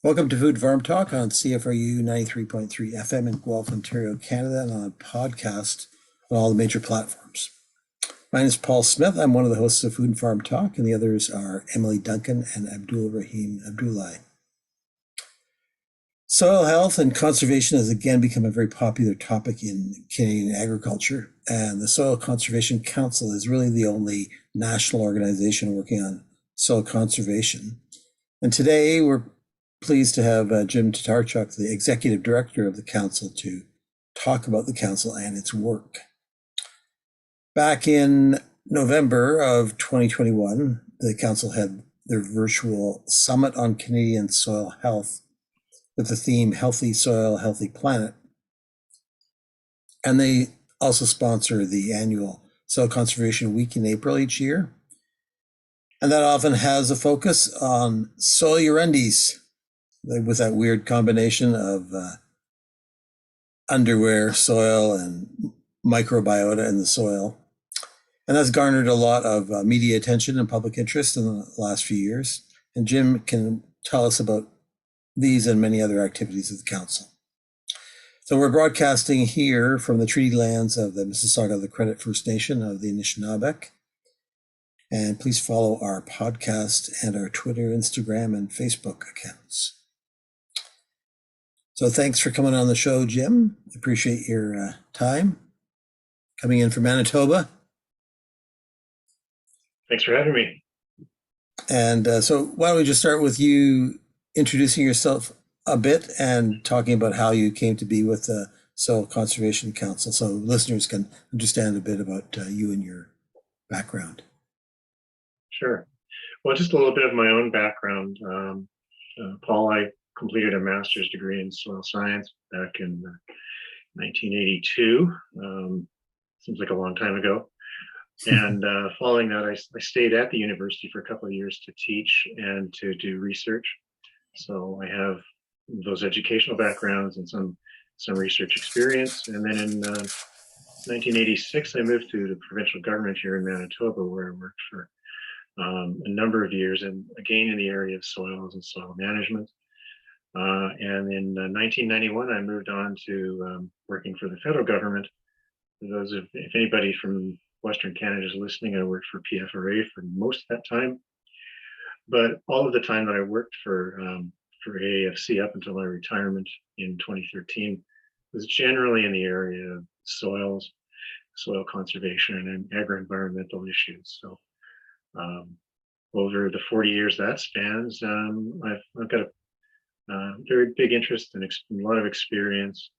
Welcome to Food Farm Talk on CFRU 93.3 FM in Guelph, Ontario, Canada, and on a podcast on all the major platforms. My name is Paul Smith. I'm one of the hosts of Food Farm Talk, and the others are Emily Duncan and Abdul Rahim Abdullahi. Soil health and conservation has again become a very popular topic in Canadian agriculture, and the Soil Conservation Council is really the only national organization working on soil conservation. And today we're pleased to have Jim Totarchuk, the executive director of the council, to talk about the council and its work. Back in November of 2021, the council had their virtual Summit on Canadian Soil Health with the theme Healthy Soil, Healthy Planet. And they also sponsor the annual Soil Conservation Week in April each year. And that often has a focus on soil your undies, with that weird combination of underwear, soil, and microbiota in the soil. And that's garnered a lot of media attention and public interest in the last few years. And Jim can tell us about these and many other activities of the council. So we're broadcasting here from the treaty lands of the Mississauga of the Credit First Nation of the Anishinaabe. And please follow our podcast and our Twitter, Instagram, and Facebook accounts. So thanks for coming on the show, Jim. Appreciate your time coming in from Manitoba. Thanks for having me. And so why don't we just start with you introducing yourself a bit and talking about how you came to be with the Soil Conservation Council so listeners can understand a bit about you and your background. Sure. Well, just a little bit of my own background. Paul, I completed a master's degree in soil science back in 1982. Seems like a long time ago. And following that, I stayed at the university for a couple of years to teach and to do research. So I have those educational backgrounds and some research experience. And then in 1986, I moved to the provincial government here in Manitoba, where I worked for a number of years, and again in the area of soils and soil management. And in 1991, I moved on to working for the federal government. For those of, if anybody from Western Canada is listening, I worked for PFRA for most of that time. But all of the time that I worked for AAFC up until my retirement in 2013 was generally in the area of soils, soil conservation, and agro-environmental issues. So over the 40 years that spans, I've got a very big interest and a lot of experience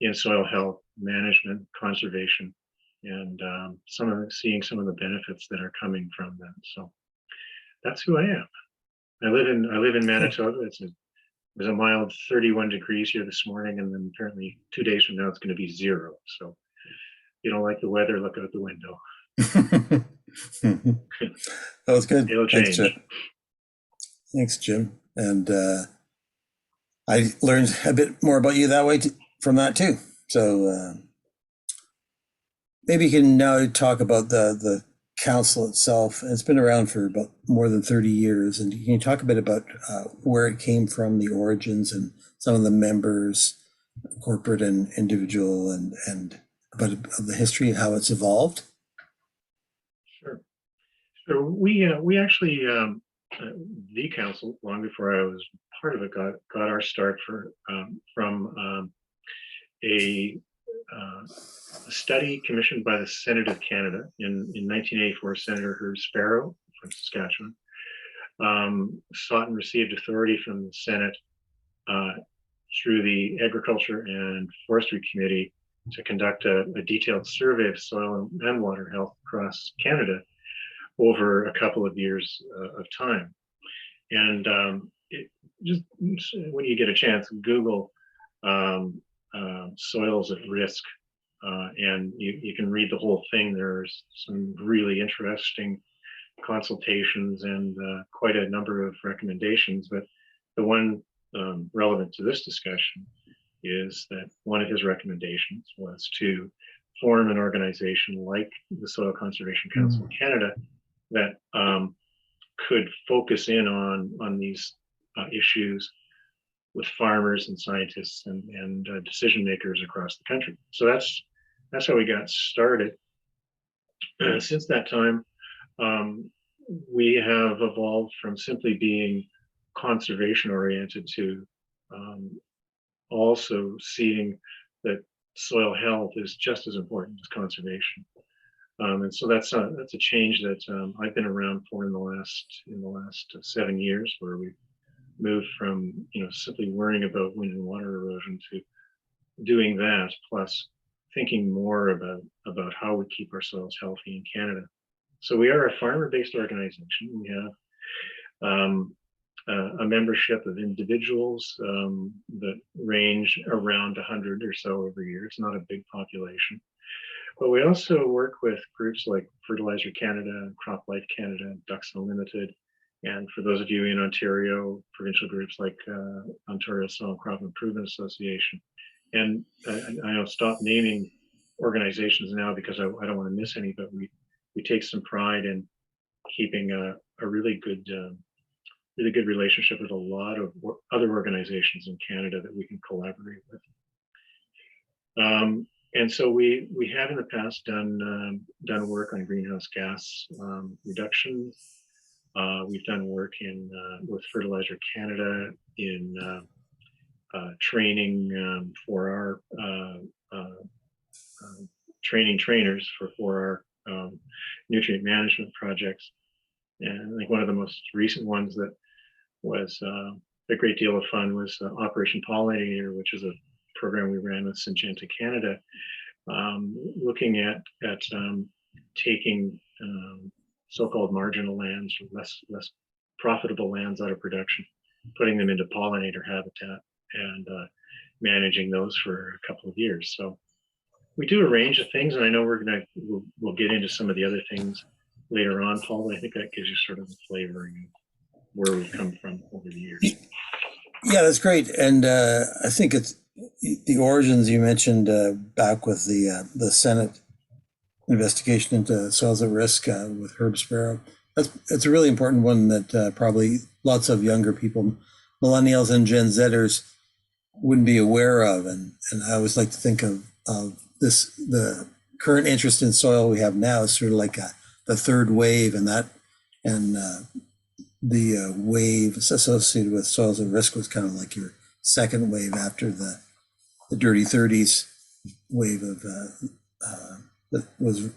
in soil health management, conservation, and seeing some of the benefits that are coming from that. So that's who I am. I live in Manitoba. It was a mild 31 degrees here this morning, and then apparently 2 days from now it's going to be 0. So if you don't like the weather, look out the window. That was good. It'll change. Thanks, Jim. And I learned a bit more about you that way from that too. So maybe you can now talk about the council itself. It's been around for about more than 30 years. And can you talk a bit about where it came from, the origins, and some of the members, corporate and individual, and about the history of how it's evolved? Sure. So we actually, the council, long before I was part of it, got our start from a study commissioned by the Senate of Canada in 1984. Senator Herb Sparrow from Saskatchewan sought and received authority from the Senate through the Agriculture and Forestry Committee to conduct a detailed survey of soil and water health across Canada over a couple of years of time. And just when you get a chance, Google soils at risk, and you can read the whole thing. There's some really interesting consultations and quite a number of recommendations. But the one relevant to this discussion is that one of his recommendations was to form an organization like the Soil Conservation Council of Canada that could focus in on these issues with farmers and scientists and decision makers across the country. So that's how we got started. Since that time, we have evolved from simply being conservation oriented to also seeing that soil health is just as important as conservation. And so that's a change that I've been around for in the last 7 years, where we moved from simply worrying about wind and water erosion to doing that, plus thinking more about how we keep our soils healthy in Canada. So we are a farmer-based organization. We have a membership of individuals that range around 100 or so every year. It's not a big population. But we also work with groups like Fertilizer Canada, Crop Life Canada, Ducks Unlimited, and for those of you in Ontario, provincial groups like Ontario Soil and Crop Improvement Association. And I'll stop naming organizations now because I don't want to miss any, but we take some pride in keeping a really good relationship with a lot of other organizations in Canada that we can collaborate with. And so we have in the past done work on greenhouse gas reduction. We've done work with Fertilizer Canada in training for our training trainers for our nutrient management projects. And I think one of the most recent ones that was a great deal of fun was Operation Pollinator, which is a program we ran with Syngenta Canada, looking at taking so-called marginal lands, less profitable lands out of production, putting them into pollinator habitat and managing those for a couple of years. So we do a range of things, and I know we'll get into some of the other things later on, Paul. I think that gives you sort of a flavor of where we've come from over the years. Yeah, that's great. And I think it's the origins you mentioned back with the Senate investigation into soils at risk with Herb Sparrow. It's a really important one that probably lots of younger people, millennials and Gen Zers, wouldn't be aware of. And I always like to think of this, the current interest in soil we have now is sort of like the third wave, and the wave associated with soils at risk was kind of like your second wave after the dirty 30s wave of that was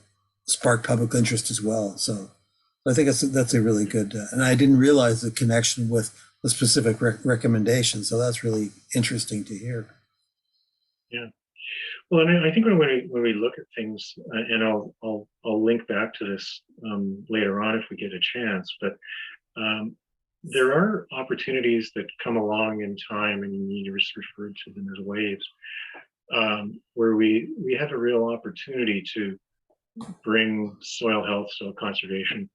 sparked public interest as well. So I think that's a really good, and I didn't realize the connection with the specific recommendation. So that's really interesting to hear. Yeah. Well, and I think when we look at things, and I'll link back to this later on if we get a chance, but there are opportunities that come along in time, and you just referred to them as waves, where we have a real opportunity to bring soil health, soil conservation,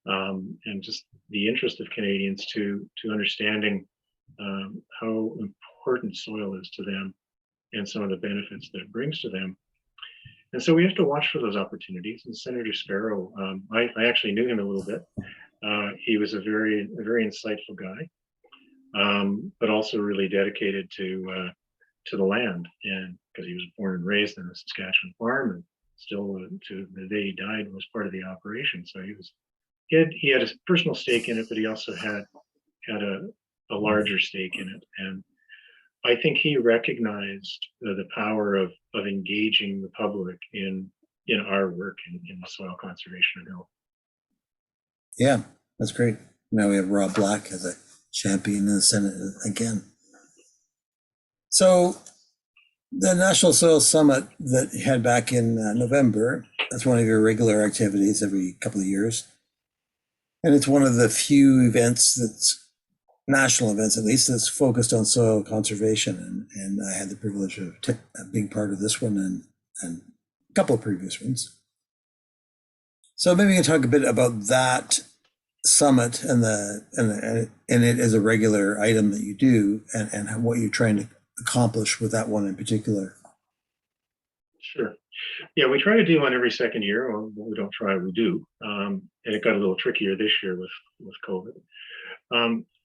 and just the interest of Canadians to understanding how important soil is to them and some of the benefits that it brings to them. And so we have to watch for those opportunities. And Senator Sparrow, I actually knew him a little bit. He was a very insightful guy, but also really dedicated to the land, and because he was born and raised in a Saskatchewan farm, and still to the day he died was part of the operation. So he had a personal stake in it, but he also had a larger stake in it. And I think he recognized the power of engaging the public in our work in the soil conservation realm. Yeah, that's great. Now we have Rob Black as a champion in the Senate again. So the National Soil Summit that you had back in November, that's one of your regular activities every couple of years. And it's one of the few events that's national events, at least, that's focused on soil conservation. And I had the privilege of being part of this one and a couple of previous ones. So maybe you can talk a bit about that summit and it as a regular item that you do, and what you're trying to accomplish with that one in particular. Sure. Yeah, we try to do one every second year. Well, we don't try, we do. And it got a little trickier this year with COVID.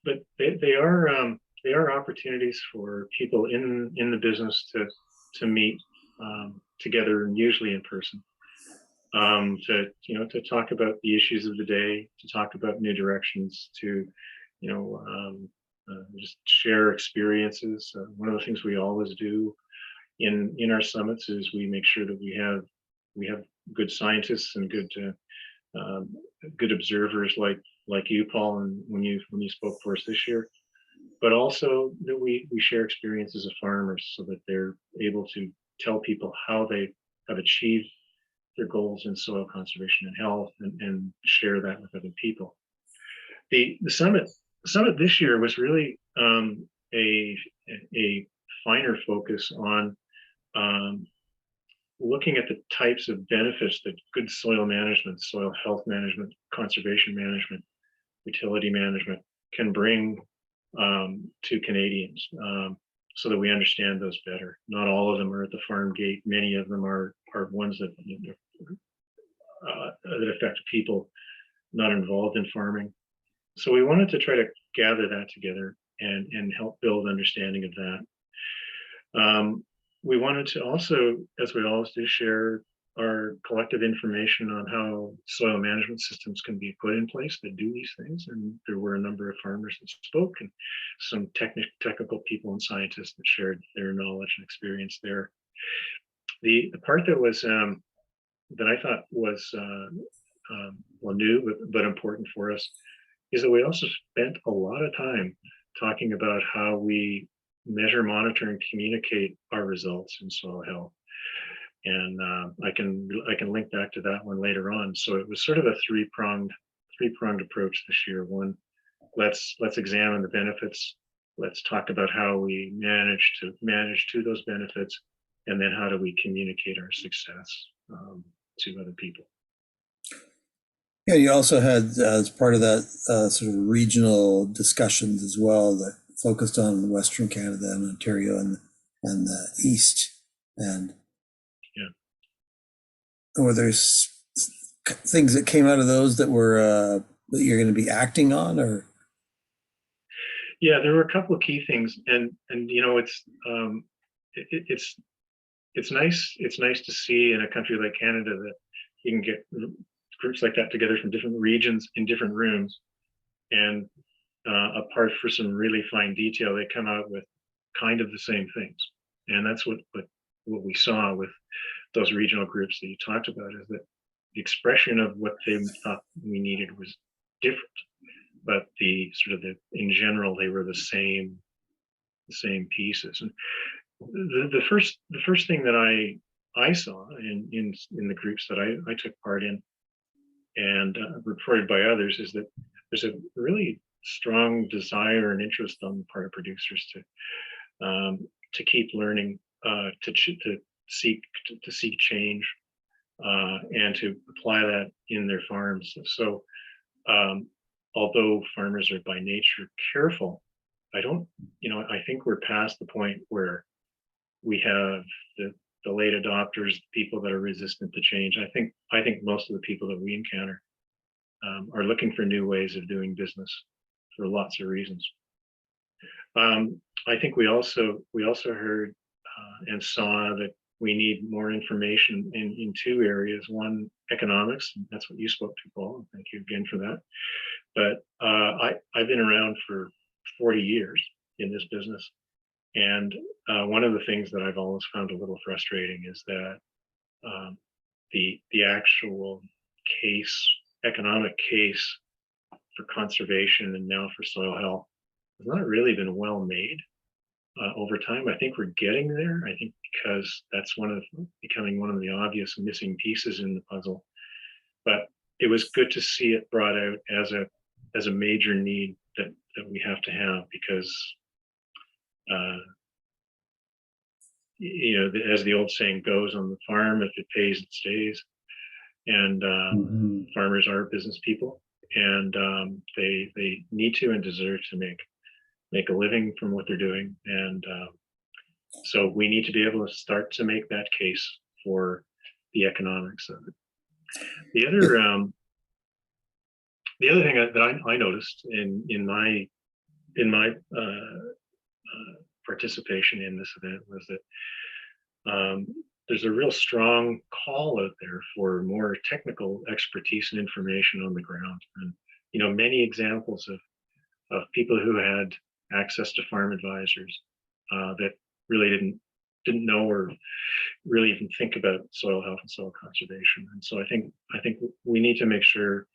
But they are they are opportunities for people in the business to meet together, and usually in person, to talk about the issues of the day, to talk about new directions, to just share experiences. One of the things we always do in our summits is we make sure that we have good scientists and good observers like you, Paul, and when you spoke for us this year, but also that we share experiences of farmers so that they're able to tell people how they have achieved their goals in soil conservation and health, and share that with other people. The summit this year was really a finer focus on um, looking at the types of benefits that good soil management, soil health management, conservation management, utility management can bring to Canadians, so that we understand those better. Not all of them are at the farm gate. Many of them are ones that that affect people not involved in farming. So we wanted to try to gather that together and help build understanding of that. We wanted to also, as we always do, share our collective information on how soil management systems can be put in place that do these things. And there were a number of farmers that spoke, and some technical people and scientists that shared their knowledge and experience there. The part that I thought was well, new but important for us is that we also spent a lot of time talking about how we measure, monitor, and communicate our results in soil health. And I can link back to that one later on. So it was sort of a three-pronged approach this year. One, let's examine the benefits. Let's talk about how we manage to those benefits, and then how do we communicate our success to other people. Yeah, you also had, as part of that, sort of regional discussions as well that focused on Western Canada and Ontario and the East. And yeah, were there things that came out of those that were that you're going to be acting on, or? Yeah, there were a couple of key things, and it's nice to see in a country like Canada that you can get groups like that together from different regions in different rooms, and apart for some really fine detail, they come out with kind of the same things. And that's what we saw with those regional groups that you talked about, is that the expression of what they thought we needed was different, but in general, they were the same pieces. And the first thing that I saw in the groups that I took part in, and reported by others, is that there's a really strong desire and interest on the part of producers to keep learning, to seek change, and to apply that in their farms. So although farmers are by nature careful, I think we're past the point where we have the late adopters, people that are resistant to change. I think most of the people that we encounter are looking for new ways of doing business for lots of reasons. I think we also heard and saw that we need more information in two areas. One, economics, and that's what you spoke to, Paul. Thank you again for that. But I've been around for 40 years in this business, and one of the things that I've always found a little frustrating is that the actual economic case for conservation and now for soil health has not really been well made over time. I think we're getting there. I think because that's becoming one of the obvious missing pieces in the puzzle. But it was good to see it brought out as a major need that we have to have, because as the old saying goes, on the farm, if it pays, it stays. And farmers are business people, and they need to and deserve to make a living from what they're doing. And so we need to be able to start to make that case for the economics of it. The other thing that I noticed in my participation in this event was that there's a real strong call out there for more technical expertise and information on the ground. And, many examples of people who had access to farm advisors that really didn't know or really even think about soil health and soil conservation. And so I think we need to make sure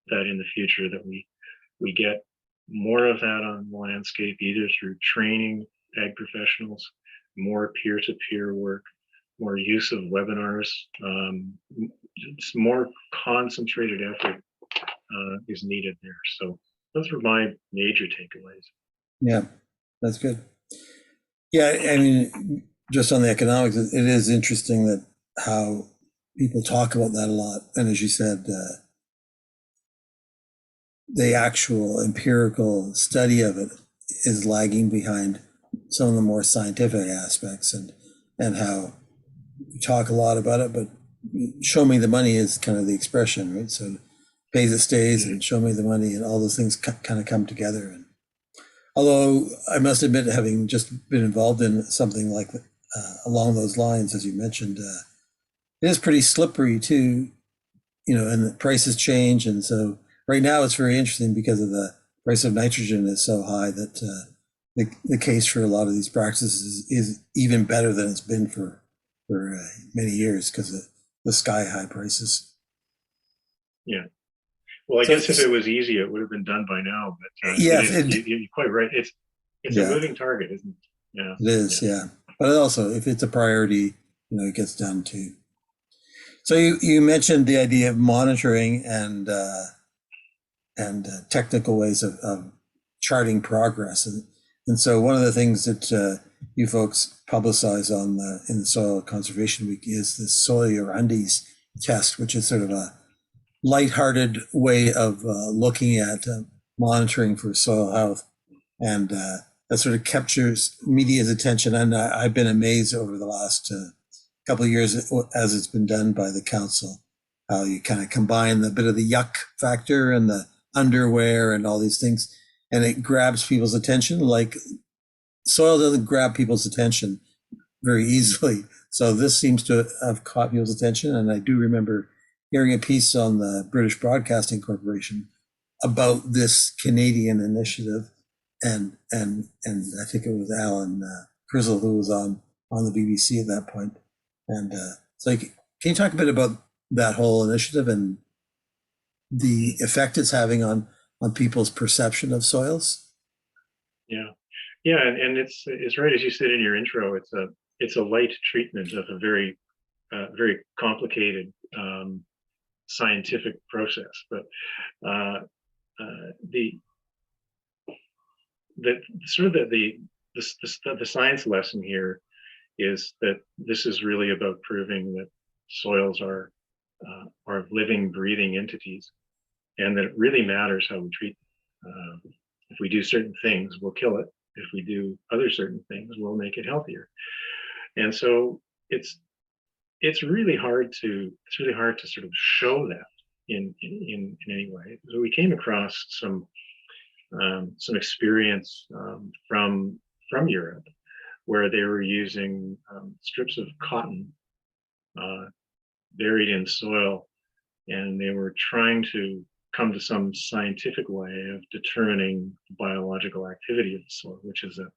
that in the future that we get more of that on the landscape, either through training ag professionals, more peer-to-peer work, more use of webinars, more concentrated effort is needed there. So those were my major takeaways. Yeah, that's good. Yeah, I mean, just on the economics, it is interesting that how people talk about that a lot. And as you said, the actual empirical study of it is lagging behind some of the more scientific aspects, and how we talk a lot about it, but show me the money is kind of the expression, right? So pays it stays, and show me the money, and all those things kind of come together. And although I must admit, having just been involved in something like along those lines, as you mentioned, it is pretty slippery too, and the prices change. And so right now it's very interesting because of the price of nitrogen is so high that the case for a lot of these practices is even better than it's been for many years because of the sky high prices. Yeah. Well, I guess if it was easy, it would have been done by now. But yes, you're quite right. It's a moving target, isn't it? Yeah, it is. Yeah, but also if it's a priority, it gets done too. So you mentioned the idea of monitoring and technical ways of charting progress, and so one of the things that you folks publicize in the Soil Conservation Week is the Soil Your Undies test, which is sort of a lighthearted way of looking at monitoring for soil health, and that sort of captures media's attention. And I've been amazed over the last couple of years as it's been done by the council, how you kind of combine the bit of the yuck factor and the underwear and all these things, and it grabs people's attention. Like soil doesn't grab people's attention very easily, so this seems to have caught people's attention. And I do remember hearing a piece on the British Broadcasting Corporation about this Canadian initiative, and I think it was Alan Frizzle who was on the BBC at that point. And so can you talk a bit about that whole initiative and the effect it's having on people's perception of soils? Yeah, and it's right as you said in your intro. It's a light treatment of a very very complicated scientific process, but the sort of the science lesson here is that this is really about proving that soils are living, breathing entities, and that it really matters how we treat them. If we do certain things, we'll kill it. If we do other certain things, we'll make it healthier. And so it's really hard to sort of show that in any way. So we came across some experience from Europe where they were using strips of cotton buried in soil, and they were trying to come to some scientific way of determining the biological activity of the soil, which is a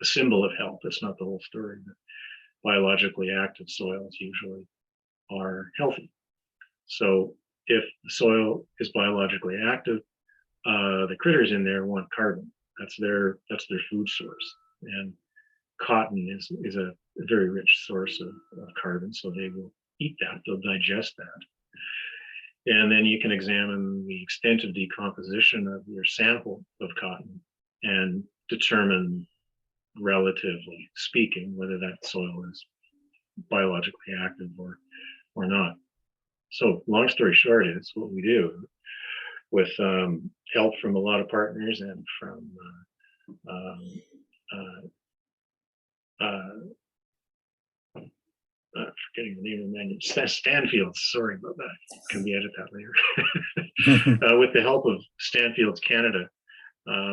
symbol of health. That's not the whole story, but biologically active soils usually are healthy. So if the soil is biologically active, the critters in there want carbon. That's their food source, and cotton is a very rich source of carbon. So they will eat that. They'll digest that, and then you can examine the extent of decomposition of your sample of cotton and determine, relatively speaking, whether that soil is biologically active or not. So long story short is what we do with help from a lot of partners and from forgetting the name of the menu, Stanfields, sorry about that, can we edit that later? With the help of Stanfields Canada,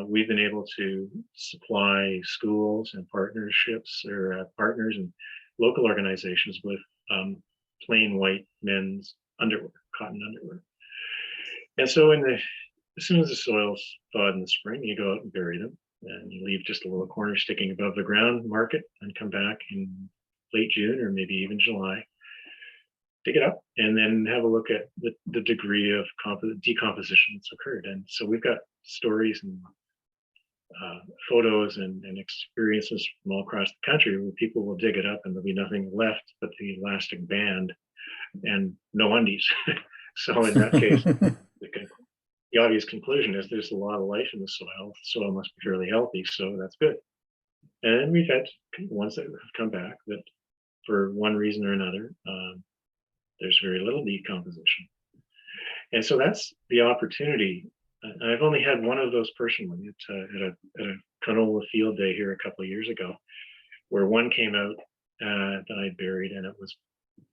we've been able to supply schools and partnerships or partners and local organizations with plain white men's underwear, cotton underwear. And so as soon as the soil's thawed in the spring, you go out and bury them, and you leave just a little corner sticking above the ground, mark it, and come back in late June or maybe even July, dig it up, and then have a look at the degree of decomposition that's occurred. And so we've got stories and photos and experiences from all across the country where people will dig it up and there'll be nothing left but the elastic band and no undies. So in that case, the obvious conclusion is there's a lot of life in the soil. The soil must be fairly healthy, so that's good. And we've had ones that have come back that for one reason or another, there's very little decomposition. And so that's the opportunity. I've only had one of those personally at a canola field day here a couple of years ago, where one came out that I buried, and it was,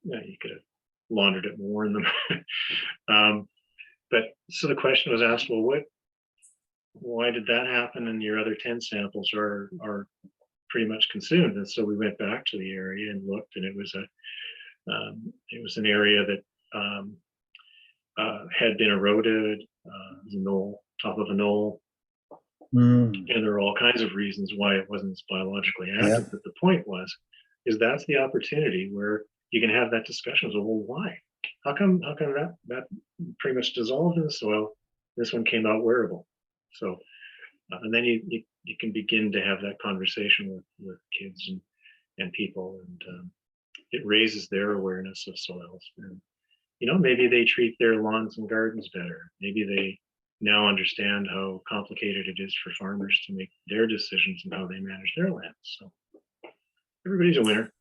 you could have laundered it and worn them. But so the question was asked, well, why did that happen? And your other 10 samples are pretty much consumed. And so we went back to the area and looked, and it was an area that had been eroded, it was a knoll, top of a knoll. And there are all kinds of reasons why it wasn't as biologically active. Yeah. But the point is that's the opportunity where you can have that discussion. So, well, why? How come that pretty much dissolved in the soil? This one came out wearable. So, and then you can begin to have that conversation with kids and people, and it raises their awareness of soils. And maybe they treat their lawns and gardens better. Maybe they now understand how complicated it is for farmers to make their decisions and how they manage their land. So everybody's a winner.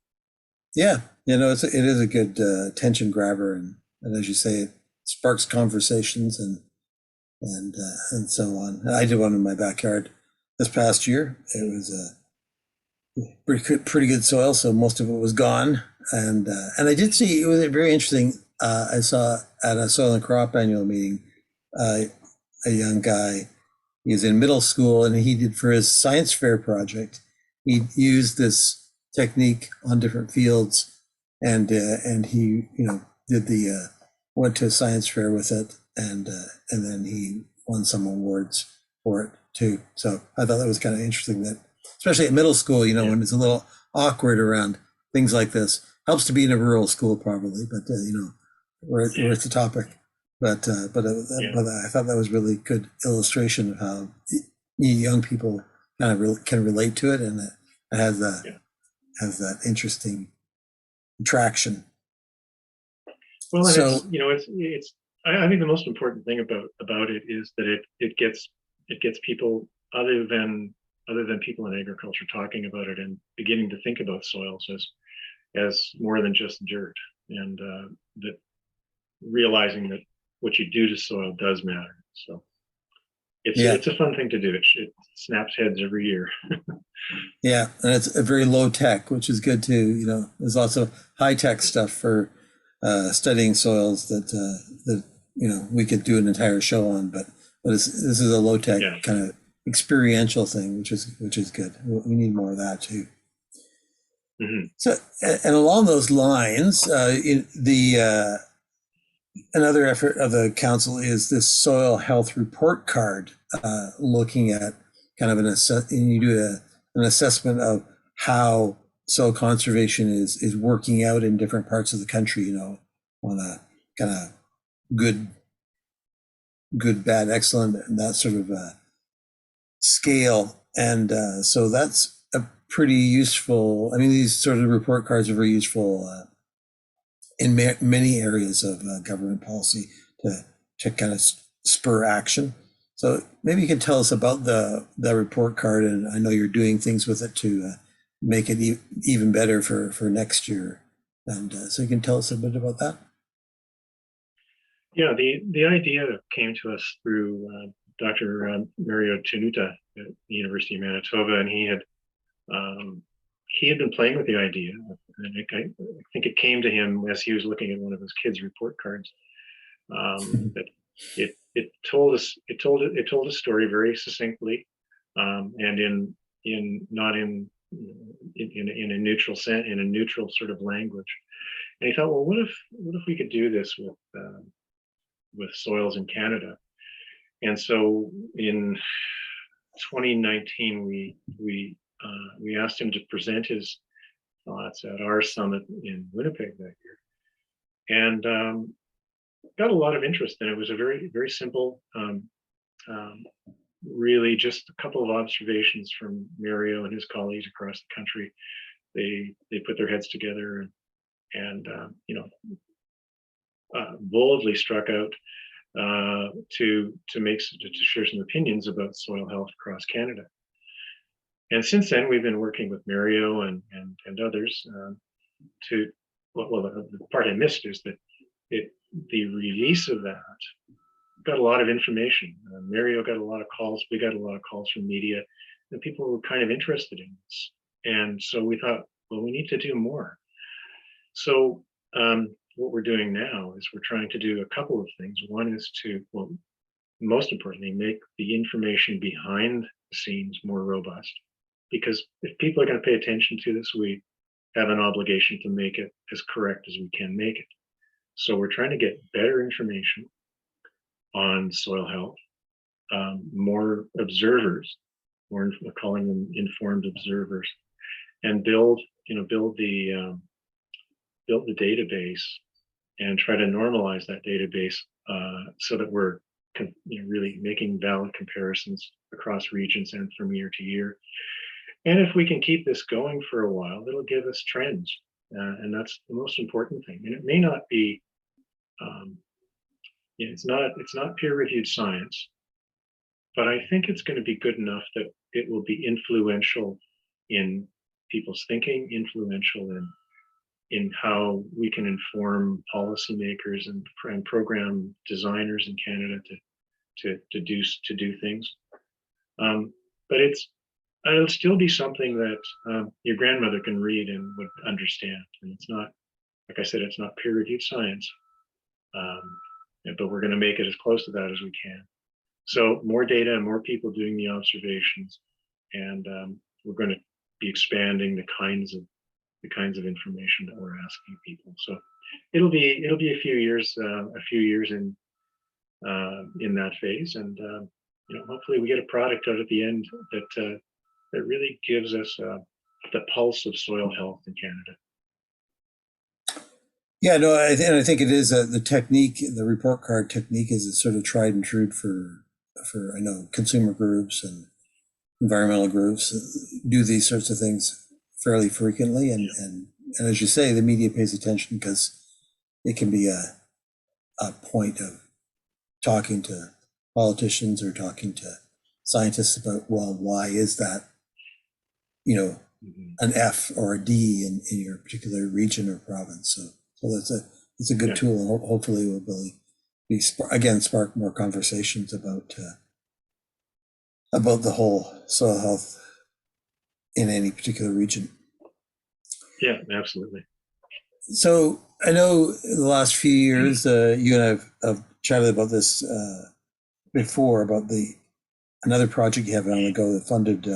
Yeah, it is a good attention grabber, and as you say, it sparks conversations and so on. I did one in my backyard this past year. It was a pretty good soil, so most of it was gone, and I did see it was very interesting. I saw at a soil and crop annual meeting a young guy. He was in middle school, and he did for his science fair project. He used this technique on different fields, and he did went to a science fair with it, and then he won some awards for it too. So I thought that was kind of interesting, that especially at middle school, when it's a little awkward around things like this. Helps to be in a rural school probably, but where it's a topic. But I thought that was really good illustration of how young people kind of can relate to it, and it has that interesting attraction. Well, so it's I think the most important thing about it is that it gets people other than people in agriculture talking about it and beginning to think about soils as more than just dirt, and that realizing that what you do to soil does matter. So it's a fun thing to do. It snaps heads every year. Yeah, and it's a very low tech, which is good too. There's lots of high tech stuff for studying soils that we could do an entire show on, but this is a low tech kind of experiential thing, which is good. We need more of that too. Mm-hmm. So, and along those lines, another effort of the council is this soil health report card, looking at kind of you do an assessment of how soil conservation is working out in different parts of the country, on a kind of good, bad, excellent, and that sort of scale. And so that's a pretty useful, these sort of report cards are very useful in many areas of government policy to kind of spur action. So maybe you can tell us about the report card, and I know you're doing things with it to make it even better for next year. And so you can tell us a bit about that. Yeah, the idea came to us through Dr. Mario Tenuta at the University of Manitoba, and he had been playing with the idea, and I think it came to him as he was looking at one of his kids' report cards, that it told us, it told a story very succinctly, and not in a neutral sense, in a neutral sort of language. And he thought, well, what if we could do this with soils in Canada? And so in 2019, we asked him to present his thoughts at our summit in Winnipeg that year, and got a lot of interest. And it was a very simple, really just a couple of observations from Mario and his colleagues across the country. They put their heads together and boldly struck out to share some opinions about soil health across Canada. And since then, we've been working with Mario and others to, well, the part I missed is that the release of that got a lot of information. Mario got a lot of calls. We got a lot of calls from media, and people were kind of interested in this. And so we thought, well, we need to do more. So what we're doing now is we're trying to do a couple of things. One is to, well, most importantly, make the information behind the scenes more robust. Because if people are going to pay attention to this, we have an obligation to make it as correct as we can make it. So we're trying to get better information on soil health, more observers, we're calling them informed observers, and build the database and try to normalize that database so that we're really making valid comparisons across regions and from year to year. And if we can keep this going for a while, it'll give us trends, and that's the most important thing. And it may not be, it's not peer-reviewed science, but I think it's going to be good enough that it will be influential in people's thinking, influential in how we can inform policymakers and program designers in Canada to do things. But it'll still be something that your grandmother can read and would understand. And it's not, like I said, it's not peer-reviewed science, but we're going to make it as close to that as we can. So more data and more people doing the observations, and we're going to be expanding the kinds of information that we're asking people. So it'll be a few years in that phase, and hopefully we get a product out at the end that really gives us the pulse of soil health in Canada. Yeah, no, I think it is the technique. The report card technique is a sort of tried and true for I know consumer groups and environmental groups do these sorts of things fairly frequently, and as you say, the media pays attention because it can be a point of talking to politicians or talking to scientists about, well, why is that, an F or a D in your particular region or province. So it's a good tool, and hopefully will spark more conversations about the whole soil health in any particular region. Yeah, absolutely. So I know in the last few years, you and I have chatted about this before, about another project you have on the go that funded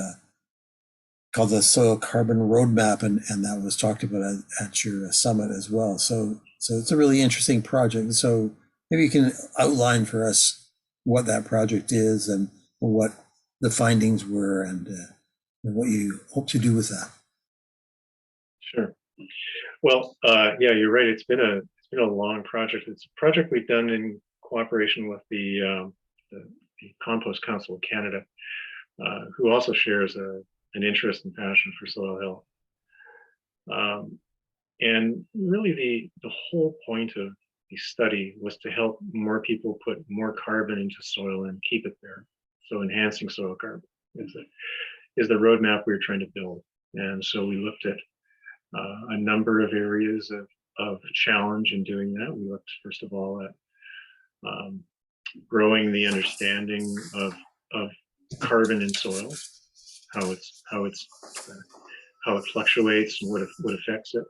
called the Soil Carbon Roadmap, and that was talked about at your summit as well. So it's a really interesting project. So maybe you can outline for us what that project is and what the findings were, and what you hope to do with that. Sure. Well, yeah, you're right. It's been a long project. It's a project we've done in cooperation with the Compost Council of Canada, who also shares an interest and passion for soil health. And really, the whole point of the study was to help more people put more carbon into soil and keep it there. So enhancing soil carbon is the roadmap we were trying to build. And so we looked at a number of areas of challenge in doing that. We looked, first of all, at growing the understanding of carbon in soil, how it fluctuates and what affects it.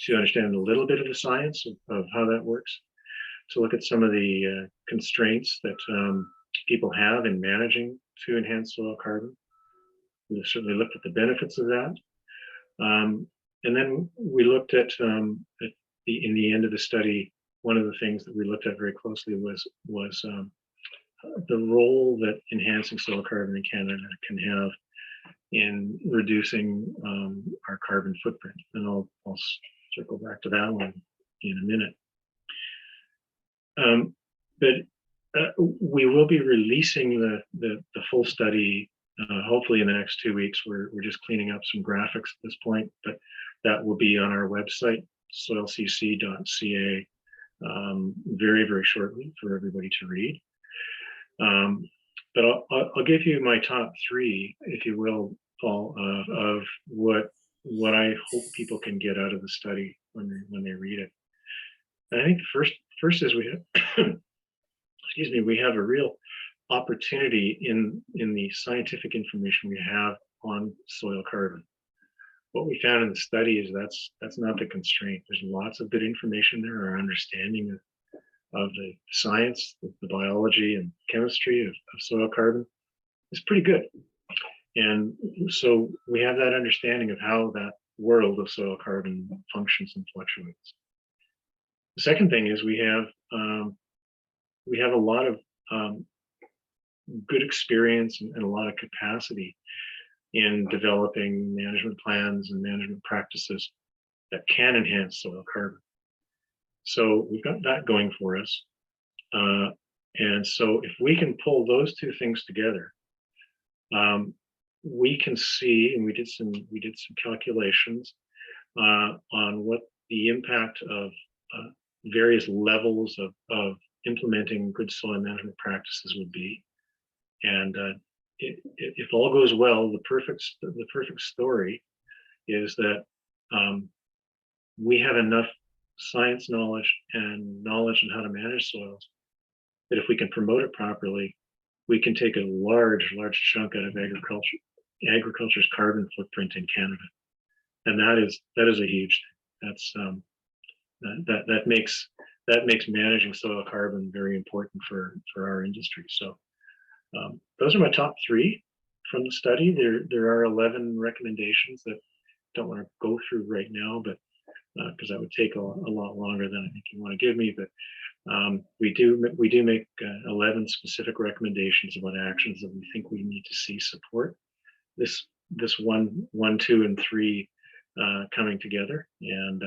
To understand a little bit of the science of how that works, to look at some of the constraints that people have in managing to enhance soil carbon. We certainly looked at the benefits of that. And then we looked at in the end of the study, one of the things that we looked at very closely was the role that enhancing soil carbon in Canada can have in reducing our carbon footprint. And I'll circle back to that one in a minute. But we will be releasing the full study hopefully in the next 2 weeks. We're just cleaning up some graphics at this point, but that will be on our website, soilcc.ca, very, very shortly for everybody to read. But I'll give you my top three, if you will, Paul, of what I hope people can get out of the study when they read it. And I think the first is we have, excuse me, we have a real opportunity in the scientific information we have on soil carbon. What we found in the study is that's not the constraint. There's lots of good information there. Our understanding of the science, the biology and chemistry of soil carbon is pretty good. And so we have that understanding of how that world of soil carbon functions and fluctuates. The second thing is we have a lot of good experience and a lot of capacity in developing management plans and management practices that can enhance soil carbon. So we've got that going for us. And so if we can pull those two things together, we can see, and we did some calculations on what the impact of various levels of implementing good soil management practices would be. And if all goes well, the perfect story is that we have enough science knowledge and knowledge on how to manage soils that if we can promote it properly, we can take a large chunk out of agriculture's carbon footprint in Canada, and that is a huge thing. That makes managing soil carbon very important for our industry. So those are my top three from the study. There are 11 recommendations that I don't want to go through right now, but because that would take a lot longer than I think you want to give me. But we do make 11 specific recommendations about actions that we think we need to see support this one, 2, and 3 coming together. And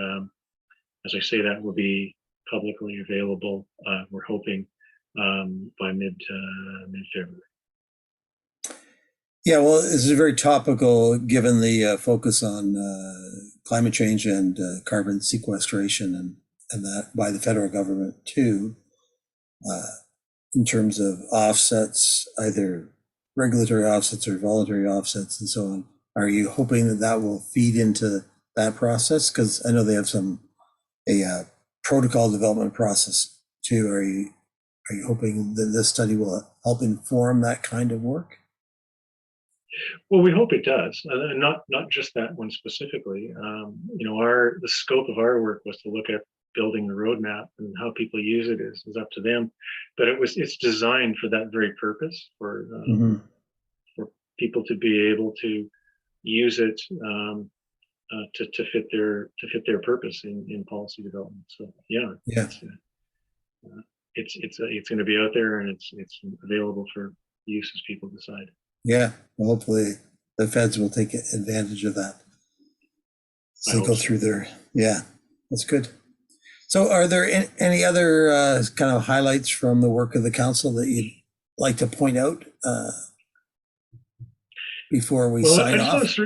as I say, that will be publicly available. We're hoping by mid-February. Yeah, well, this is very topical given the focus on climate change and carbon sequestration and that by the federal government too, in terms of offsets, either regulatory offsets or voluntary offsets and so on. Are you hoping that will feed into that process? Because I know they have a protocol development process too. Are you hoping that this study will help inform that kind of work? Well, we hope it does, and not just that one specifically. The scope of our work was to look at building the roadmap, and how people use it is up to them. But it's designed for that very purpose, for people to be able to use it to fit their purpose in policy development. So yeah. It's going to be out there, and it's available for use as people decide. Yeah, well, hopefully the feds will take advantage of that. So they go through their, yeah, that's good. So are there any other kind of highlights from the work of the council that you'd like to point out before we sign off?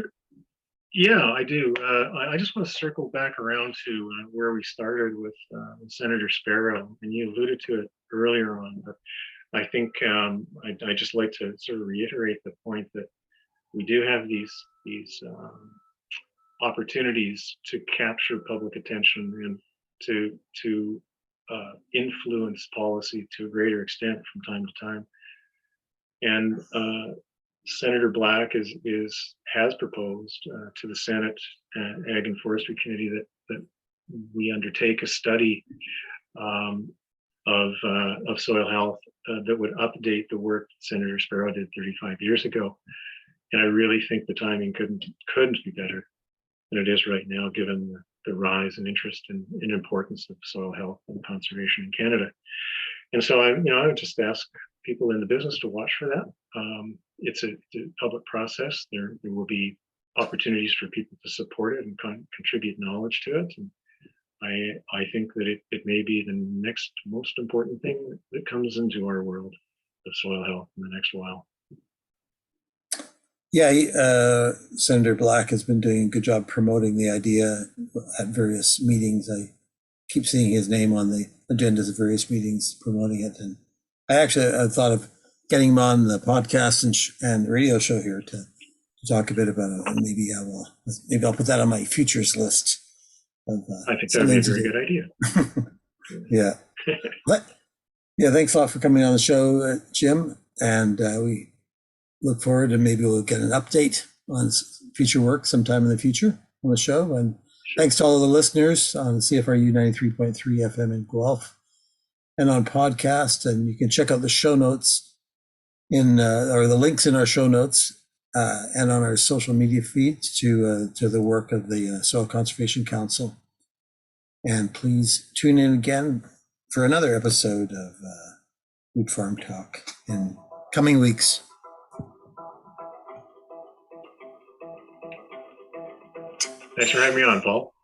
Yeah, I do. I just want to circle back around to where we started with Senator Sparrow, and you alluded to it earlier on, but I think I just like to sort of reiterate the point that we do have these opportunities to capture public attention and to influence policy to a greater extent from time to time. And Senator Black has proposed to the Senate Ag and Forestry Committee that we undertake a study of soil health that would update the work that Senator Sparrow did 35 years ago. And I really think the timing couldn't be better than it is right now, given the rise in interest and importance of soil health and conservation in Canada. And so I would just ask people in the business to watch for that. It's a public process. There will be opportunities for people to support it and contribute knowledge to it. And I think that it may be the next most important thing that comes into our world of soil health in the next while. Yeah, Senator Black has been doing a good job promoting the idea at various meetings. I keep seeing his name on the agendas of various meetings promoting it. And I thought of getting him on the podcast and radio show here to talk a bit about it. And maybe I'll put that on my futures list. I think that would be a very good idea. Yeah. Yeah, thanks a lot for coming on the show, Jim. And we look forward to maybe we'll get an update on future work sometime in the future on the show. And thanks to all of the listeners on CFRU 93.3 FM in Guelph and on podcast. And you can check out the show notes or the links in our show notes and on our social media feeds to the work of the Soil Conservation Council. And please tune in again for another episode of Food Farm Talk in coming weeks. Thanks for having me on, Paul.